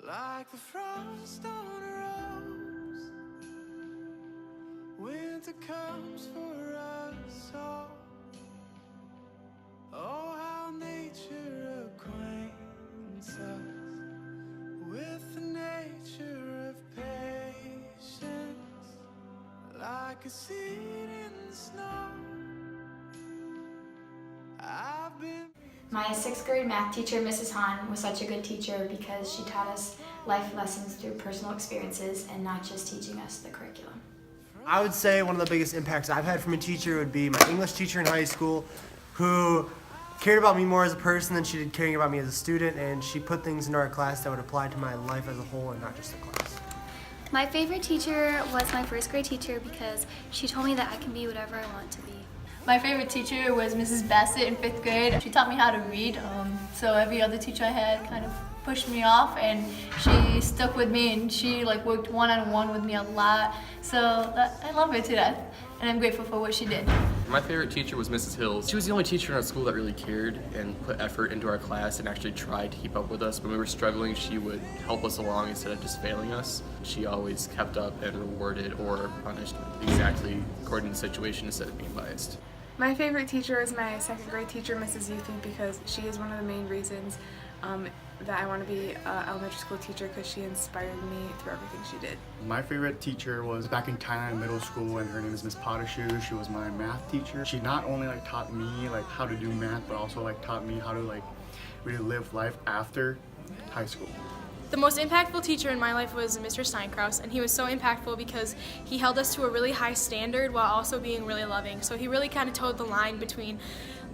Like the frost on a rose, winter comes for us all. Oh, how nature acquaints us with the nature of patience. Like a seed in the snow, I've been. My 6th grade math teacher, Mrs. Hahn, was such a good teacher because she taught us life lessons through personal experiences and not just teaching us the curriculum. I would say one of the biggest impacts I've had from a teacher would be my English teacher in high school, who cared about me more as a person than she did caring about me as a student, and she put things into our class that would apply to my life as a whole and not just the class. My favorite teacher was my 1st grade teacher because she told me that I can be whatever I want to be. My favorite teacher was Mrs. Bassett in 5th grade. She taught me how to read, so every other teacher I had kind of pushed me off, and she stuck with me, and she worked one-on-one with me a lot. So I love her to death, and I'm grateful for what she did. My favorite teacher was Mrs. Hills. She was the only teacher in our school that really cared and put effort into our class and actually tried to keep up with us. When we were struggling, she would help us along instead of just failing us. She always kept up and rewarded or punished exactly according to the situation instead of being biased. My favorite teacher is my 2nd grade teacher, Mrs. Youthy, because she is one of the main reasons that I want to be an elementary school teacher, because she inspired me through everything she did. My favorite teacher was back in Thailand middle school, and her name is Miss Potashu. She was my math teacher. She not only taught me how to do math, but also taught me how to really live life after high school. The most impactful teacher in my life was Mr. Steinkraus, and he was so impactful because he held us to a really high standard while also being really loving. So he really kind of towed the line between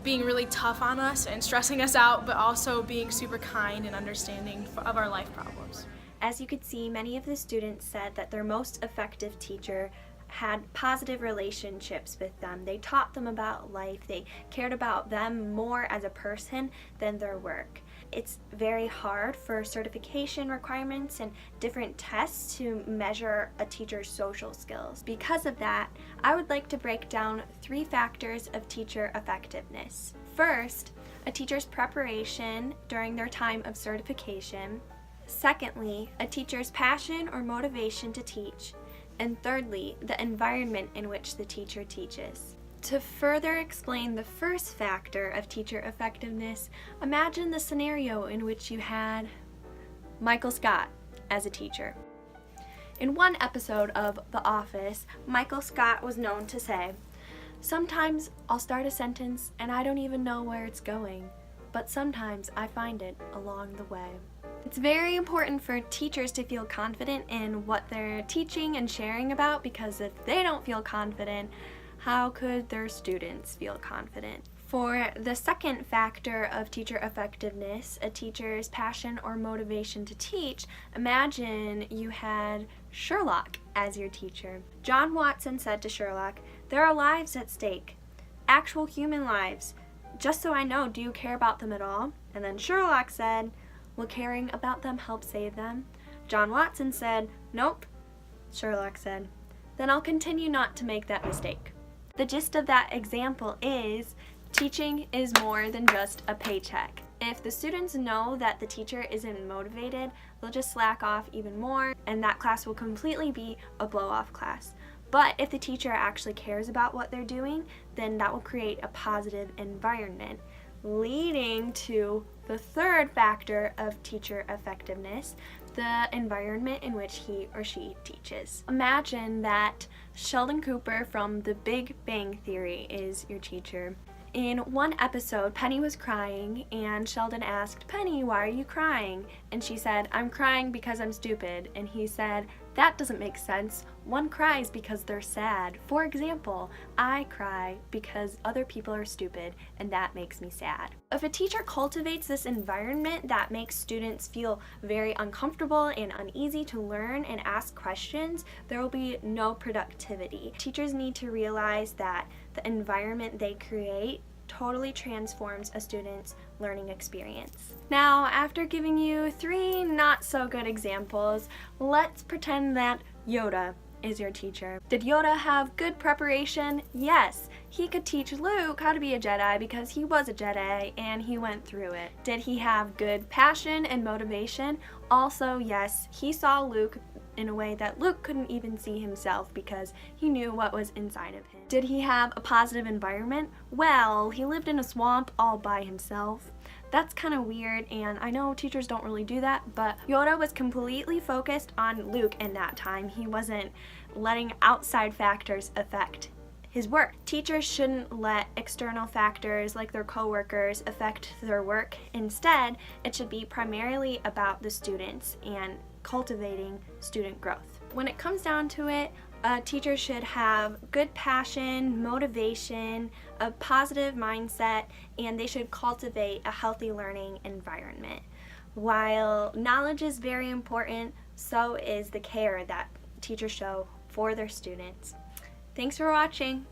being really tough on us and stressing us out, but also being super kind and understanding of our life problems. As you could see, many of the students said that their most effective teacher had positive relationships with them. They taught them about life. They cared about them more as a person than their work. It's very hard for certification requirements and different tests to measure a teacher's social skills. Because of that, I would like to break down 3 factors of teacher effectiveness. First, a teacher's preparation during their time of certification. Secondly, a teacher's passion or motivation to teach. And thirdly, the environment in which the teacher teaches. To further explain the first factor of teacher effectiveness, imagine the scenario in which you had Michael Scott as a teacher. In one episode of The Office, Michael Scott was known to say, "Sometimes I'll start a sentence and I don't even know where it's going, but sometimes I find it along the way." It's very important for teachers to feel confident in what they're teaching and sharing about, because if they don't feel confident, how could their students feel confident? For the second factor of teacher effectiveness, a teacher's passion or motivation to teach, imagine you had Sherlock as your teacher. John Watson said to Sherlock, "There are lives at stake, actual human lives. Just so I know, do you care about them at all?" And then Sherlock said, "Will caring about them help save them?" John Watson said, "Nope." Sherlock said, "Then I'll continue not to make that mistake." The gist of that example is teaching is more than just a paycheck. If the students know that the teacher isn't motivated, they'll just slack off even more, and that class will completely be a blow-off class. But if the teacher actually cares about what they're doing, then that will create a positive environment, leading to the third factor of teacher effectiveness, the environment in which he or she teaches. Imagine that Sheldon Cooper from The Big Bang Theory is your teacher. In one episode, Penny was crying, and Sheldon asked, "Penny, why are you crying?" And she said, "I'm crying because I'm stupid." And he said, "That doesn't make sense. One cries because they're sad. For example, I cry because other people are stupid, and that makes me sad." If a teacher cultivates this environment that makes students feel very uncomfortable and uneasy to learn and ask questions, there will be no productivity. Teachers need to realize that the environment they create totally transforms a student's learning experience. Now, after giving you 3 not so good examples, let's pretend that Yoda is your teacher. Did Yoda have good preparation? Yes. He could teach Luke how to be a Jedi because he was a Jedi and he went through it. Did he have good passion and motivation? Also, yes, he saw Luke in a way that Luke couldn't even see himself because he knew what was inside of him. Did he have a positive environment? Well, he lived in a swamp all by himself. That's kind of weird, and I know teachers don't really do that, but Yoda was completely focused on Luke in that time. He wasn't letting outside factors affect his work. Teachers shouldn't let external factors like their coworkers affect their work. Instead, it should be primarily about the students and cultivating student growth. When it comes down to it, a teacher should have good passion, motivation, a positive mindset, and they should cultivate a healthy learning environment. While knowledge is very important, so is the care that teachers show for their students. Thanks for watching.